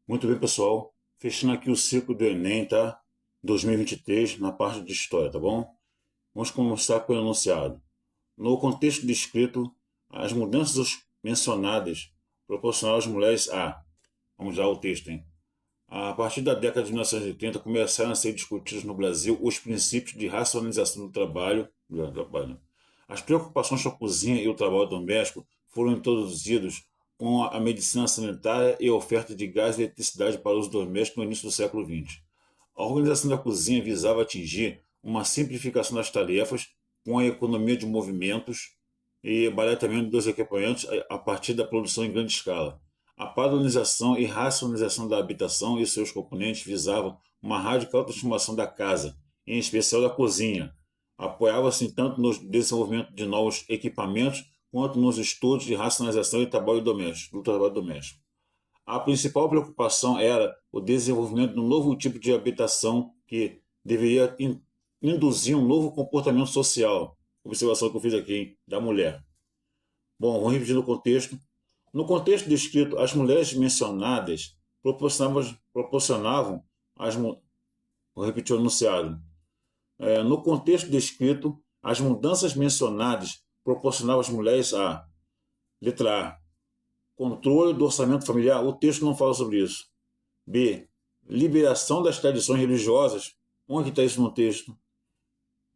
Muito bem, pessoal. Fechando aqui o ciclo do Enem, tá? 2023, na parte de História, tá bom? Vamos começar com o enunciado. No contexto descrito, as mudanças mencionadas proporcionaram às mulheres a... Vamos lá o texto, hein? A partir da década de 1980, começaram a ser discutidos no Brasil os princípios de racionalização do trabalho. As preocupações com a cozinha e o trabalho doméstico foram introduzidos com a medicina sanitária e a oferta de gás e eletricidade para uso doméstico no início do século XX. A organização da cozinha visava atingir uma simplificação das tarefas com a economia de movimentos e barateamento dos equipamentos a partir da produção em grande escala. A padronização e racionalização da habitação e seus componentes visavam uma radical transformação da casa, em especial da cozinha. Apoiava-se tanto no desenvolvimento de novos equipamentos quanto nos estudos de racionalização do trabalho doméstico. A principal preocupação era o desenvolvimento de um novo tipo de habitação que deveria induzir um novo comportamento social. Observação que eu fiz aqui, hein, da mulher. Bom, vamos repetir o contexto. No contexto descrito, as mulheres mencionadas proporcionavam vou repetir o enunciado. No contexto descrito, as mudanças mencionadas proporcionavam às mulheres a letra A, controle do orçamento familiar. O texto não fala sobre isso. B, liberação das tradições religiosas. Onde está isso no texto?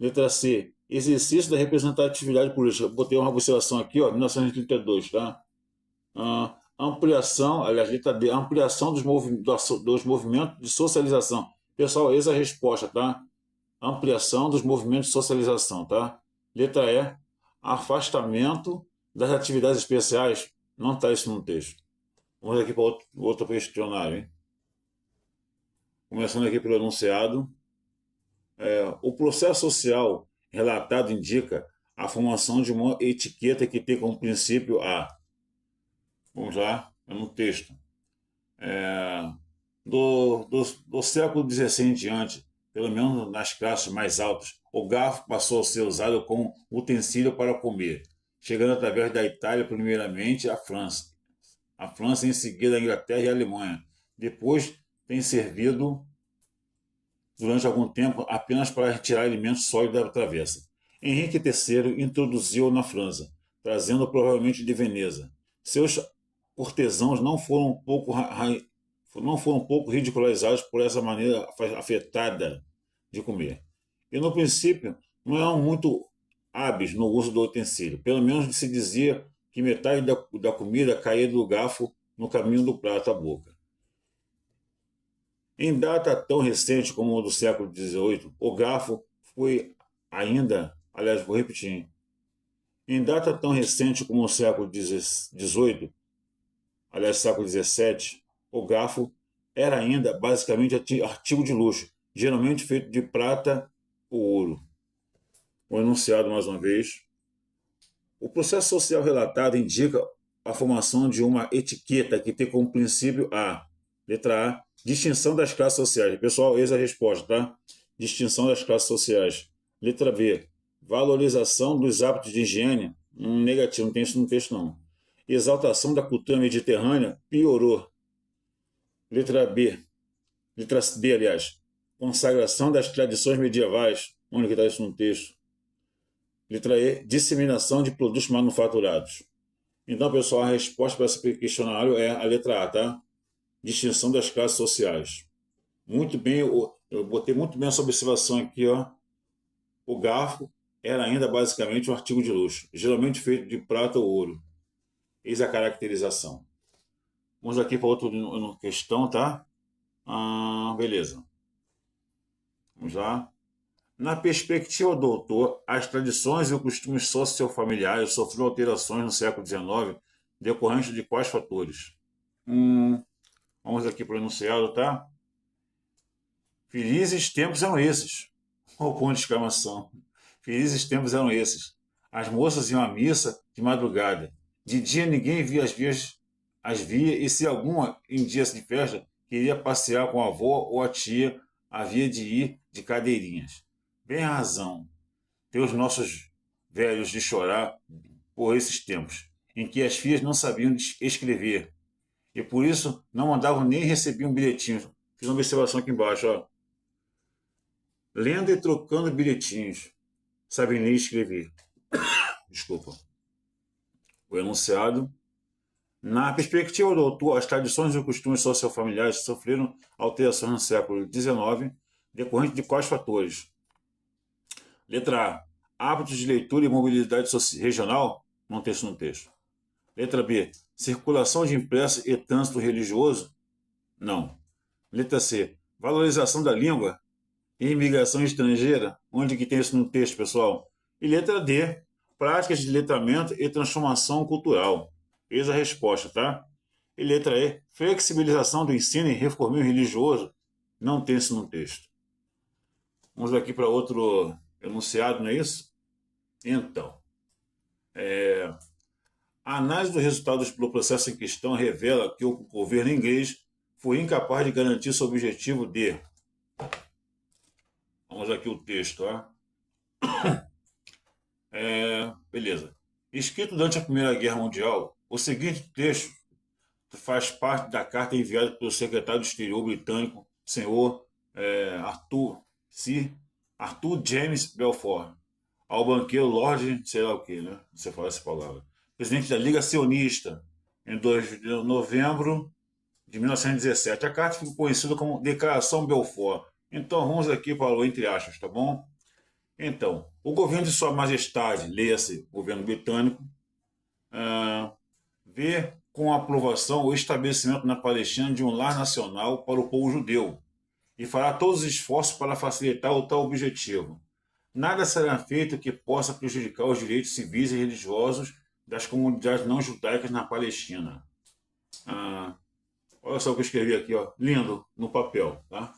Letra C, exercício da representatividade política. Botei uma observação aqui, ó, 1932, tá? Ampliação, aliás, letra D, ampliação dos movimentos de socialização. Pessoal, essa é a resposta, tá? Ampliação dos movimentos de socialização, tá? Letra E, afastamento das atividades especiais. Não está isso no texto. Vamos aqui para outro questionário, hein? Começando aqui pelo enunciado. O processo social relatado indica a formação de uma etiqueta que tem como princípio a... Vamos lá, é no texto. Do século XVI em diante, pelo menos nas classes mais altas, o garfo passou a ser usado como utensílio para comer, chegando através da Itália primeiramente à França. A França, em seguida, a Inglaterra e a Alemanha. Depois tem servido, durante algum tempo, apenas para retirar alimentos sólidos da travessa. Henrique III introduziu na França, trazendo provavelmente de Veneza. Seus cortesãos não foram um pouco ridicularizados por essa maneira afetada de comer. E no princípio não eram muito hábeis no uso do utensílio. Pelo menos se dizia que metade da comida caía do garfo no caminho do prato à boca. Em data tão recente como o do século XVIII, o garfo foi ainda, aliás, vou repetir, em data tão recente como o século XVIII, aliás, século XVII, o garfo era ainda basicamente artigo de luxo, geralmente feito de prata ou ouro. O enunciado mais uma vez. O processo social relatado indica a formação de uma etiqueta que tem como princípio a letra A, distinção das classes sociais. Pessoal, essa é a resposta, tá? Distinção das classes sociais. Letra B, valorização dos hábitos de higiene. Negativo, não tem isso no texto não. Exaltação da cultura mediterrânea, piorou. Letra B, aliás, consagração das tradições medievais. Onde que está isso no texto? Letra E, disseminação de produtos manufaturados. Então, pessoal, a resposta para esse questionário é a letra A, tá? Distinção das classes sociais. Muito bem, eu botei muito bem essa observação aqui, ó. O garfo era ainda basicamente um artigo de luxo, geralmente feito de prata ou ouro. Eis a caracterização. Vamos aqui para outra questão, tá? Beleza. Vamos lá. Na perspectiva do autor, as tradições e os costumes sociofamiliares sofreram alterações no século XIX, decorrentes de quais fatores? Vamos aqui para o enunciado, tá? Felizes tempos eram esses. O ponto de exclamação. Felizes tempos eram esses. As moças iam à missa de madrugada. De dia ninguém via as via, e se alguma, em dias de festa, queria passear com a avó ou a tia, havia de ir de cadeirinhas. Bem razão, ter os nossos velhos de chorar por esses tempos, em que as filhas não sabiam escrever, e por isso não mandavam nem recebiam bilhetinhos. Fiz uma observação aqui embaixo, ó. Lendo e trocando bilhetinhos. Sabem ler e escrever. Desculpa. O enunciado. Na perspectiva do autor, as tradições e costumes sociofamiliares sofreram alterações no século XIX, decorrente de quais fatores? Letra A. Hábitos de leitura e mobilidade regional? Não tem isso no texto. Letra B. Circulação de impresso e trânsito religioso? Não. Letra C. Valorização da língua e imigração estrangeira? Onde que tem isso no texto, pessoal? E letra D. Práticas de letramento e transformação cultural. Eis a resposta, tá? E letra E. Flexibilização do ensino e reformismo religioso? Não tem isso no texto. Vamos aqui para outro enunciado, não é isso? Então, a análise dos resultados do processo em questão revela que o governo inglês foi incapaz de garantir seu objetivo de... Vamos aqui o texto, tá? Beleza. Escrito durante a Primeira Guerra Mundial, o seguinte texto faz parte da carta enviada pelo secretário de Exterior britânico, senhor Arthur James Balfour, ao banqueiro Lord, sei lá o que, né? Você fala essa palavra, presidente da Liga Sionista, em 2 de novembro de 1917. A carta ficou conhecida como Declaração Balfour. Então, vamos aqui para o entre aspas, tá bom? Então, o governo de Sua Majestade, leia-se governo britânico, vê com aprovação o estabelecimento na Palestina de um lar nacional para o povo judeu e fará todos os esforços para facilitar o tal objetivo. Nada será feito que possa prejudicar os direitos civis e religiosos das comunidades não judaicas na Palestina. Olha só o que eu escrevi aqui, ó, lindo, no papel, tá?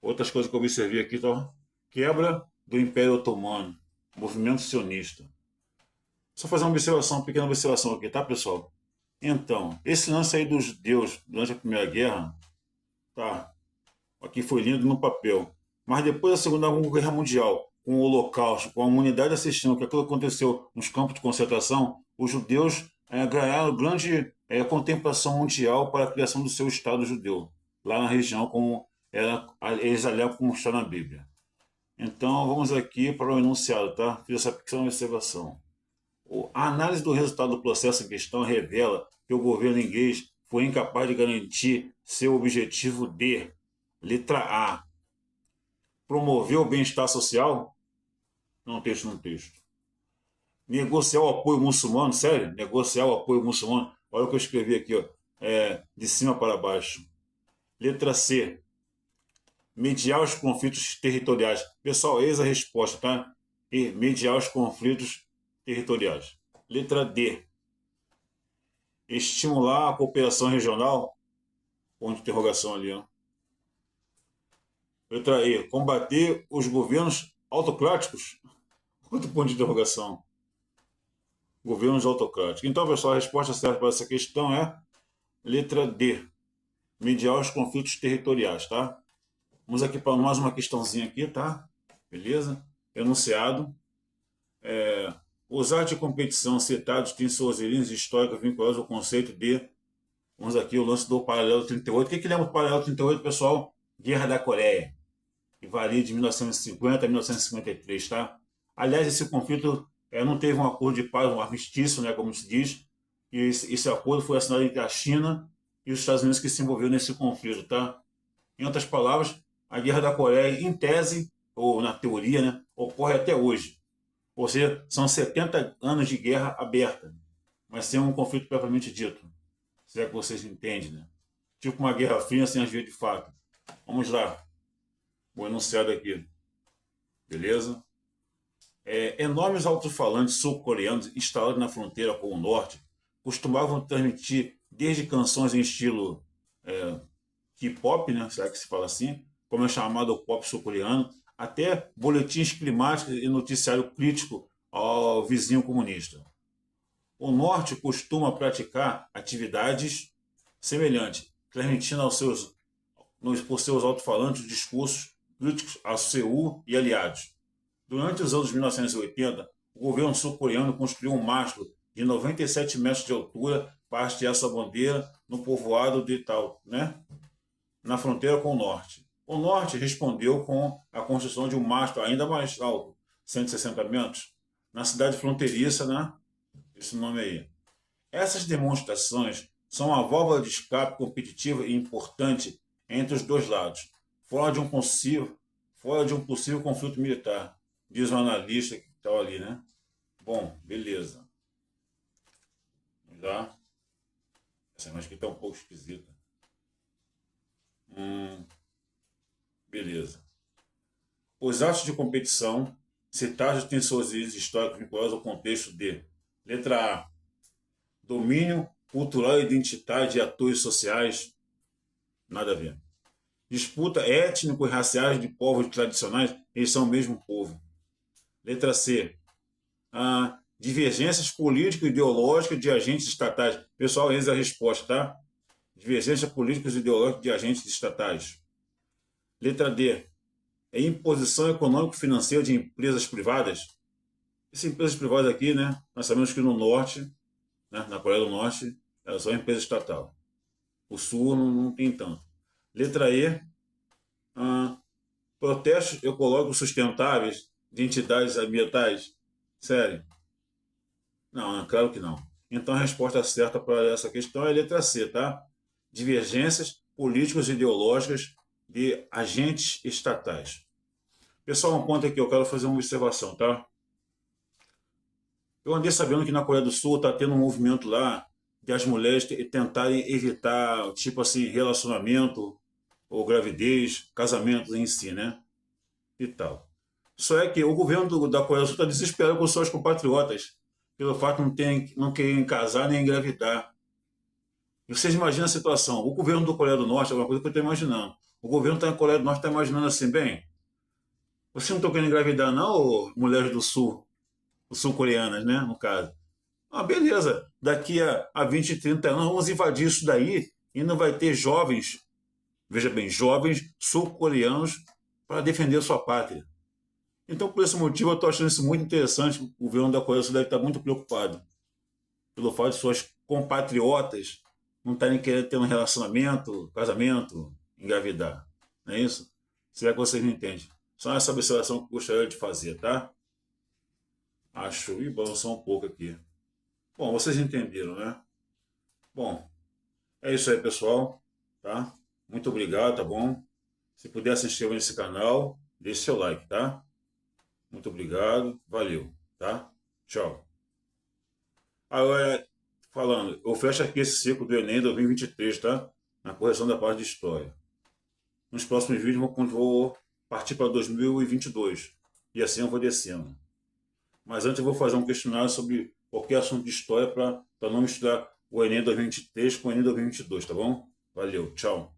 Outras coisas que eu observei aqui, tá? Quebra do Império Otomano, movimento sionista. Só fazer uma observação, uma pequena observação aqui, tá, pessoal? Então, esse lance aí dos judeus durante a Primeira Guerra, tá? Aqui foi lindo no papel. Mas depois da Segunda Guerra Mundial, com o Holocausto, com a humanidade assistindo o que aquilo aconteceu nos campos de concentração, os judeus ganharam grande contemplação mundial para a criação do seu Estado judeu, lá na região, como eles alegam como está na Bíblia. Então, vamos aqui para o enunciado, tá? Fiz essa pequena observação. A análise do resultado do processo em questão revela que o governo inglês foi incapaz de garantir seu objetivo de, letra A, promover o bem-estar social? Não tem isso no texto. Negociar o apoio muçulmano? Sério? Negociar o apoio muçulmano? Olha o que eu escrevi aqui, ó. De cima para baixo. Letra C. Mediar os conflitos territoriais. Pessoal, eis a resposta, tá? E mediar os conflitos territoriais. Letra D. Estimular a cooperação regional? Ponto de interrogação ali, ó. Letra E. Combater os governos autocráticos? Outro ponto de interrogação. Governos autocráticos. Então, pessoal, a resposta certa para essa questão é letra D. Mediar os conflitos territoriais, tá? Vamos aqui para mais uma questãozinha aqui, tá? Beleza? Enunciado. Os atos de competição citados têm suas origens históricas vinculadas ao conceito de... Vamos aqui o lance do paralelo 38. O que lembra do paralelo 38, pessoal? Guerra da Coreia. Que varia de 1950 a 1953, tá? Aliás, esse conflito não teve um acordo de paz, um armistício, né, como se diz, e esse acordo foi assinado entre a China e os Estados Unidos que se envolveu nesse conflito, tá? Em outras palavras, a Guerra da Coreia, em tese, ou na teoria, né, ocorre até hoje. Ou seja, são 70 anos de guerra aberta, mas sem um conflito propriamente dito. Se é que vocês entendem, né? Tipo uma guerra fria sem as vias de fato. Vamos lá. O enunciado aqui. Beleza? Enormes alto-falantes sul-coreanos instalados na fronteira com o norte costumavam transmitir desde canções em estilo K-pop, né? Será que se fala assim? Como é chamado o pop sul-coreano, até boletins climáticos e noticiário crítico ao vizinho comunista. O norte costuma praticar atividades semelhantes, transmitindo por seus alto-falantes discursos críticos a Seul e aliados. Durante os anos 1980, o governo sul-coreano construiu um mastro de 97 metros de altura para hastear sua bandeira no povoado de tal, né? Na fronteira com o norte. O norte respondeu com a construção de um mastro ainda mais alto, 160 metros, na cidade fronteiriça, né? Esse nome aí. Essas demonstrações são uma válvula de escape competitiva e importante entre os dois lados, fora de um possível conflito militar, diz o analista que está ali, né? Bom, beleza. Vamos lá. Essa imagem aqui está um pouco esquisita. Beleza. Os atos de competição citados têm suas origens históricas vinculadas ao contexto de letra A. Domínio cultural e identitário de atores sociais. Nada a ver. Disputa étnico e raciais de povos tradicionais, eles são o mesmo povo. Letra C. Divergências político-ideológicas de agentes estatais. Pessoal, eis a resposta, tá? Divergências políticas e ideológicas de agentes estatais. Letra D. Imposição econômico-financeira de empresas privadas. Essas empresas privadas aqui, né? Nós sabemos que no norte, né, na Coreia do Norte, elas são empresa estatal. O sul não tem tanto. Letra E. Protestos ecológicos sustentáveis de entidades ambientais. Sério? Não, claro que não. Então a resposta certa para essa questão é a letra C, tá? Divergências políticas e ideológicas de agentes estatais. Pessoal, um ponto aqui, eu quero fazer uma observação, tá? Eu andei sabendo que na Coreia do Sul está tendo um movimento lá de as mulheres tentarem evitar, tipo assim, relacionamento ou gravidez, casamentos em si, né? E tal. Só é que o governo da Coreia do Sul está desesperado com seus compatriotas, pelo fato de não querem casar nem engravidar. E vocês imaginam a situação. O governo da Coreia do Norte, é uma coisa que eu estou imaginando. O governo da Coreia do Norte está imaginando assim, bem, vocês não estão querendo engravidar não, mulheres do Sul, sul-coreanas, né, no caso. Beleza, daqui a 20, 30 anos vamos invadir isso daí e não vai ter jovens, veja bem, jovens sul-coreanos para defender sua pátria. Então, por esse motivo, eu estou achando isso muito interessante. O governo da Coreia do Sul deve estar muito preocupado pelo fato de suas compatriotas não estarem querendo ter um relacionamento, casamento, engravidar. Não é isso? Será que vocês me entendem? Só essa observação que eu gostaria de fazer, tá? Acho e balançar um pouco aqui. Bom, vocês entenderam, né? Bom, é isso aí, pessoal. Tá? Muito obrigado, tá bom? Se puder se inscrever nesse canal, deixe seu like, tá? Muito obrigado, valeu, tá? Tchau. Agora, falando, eu fecho aqui esse ciclo do Enem 2023, tá? Na correção da parte de História. Nos próximos vídeos vou partir para 2022. E assim eu vou descendo. Mas antes eu vou fazer um questionário sobre qualquer assunto de História para não misturar o Enem 2023 com o Enem 2022, tá bom? Valeu, tchau.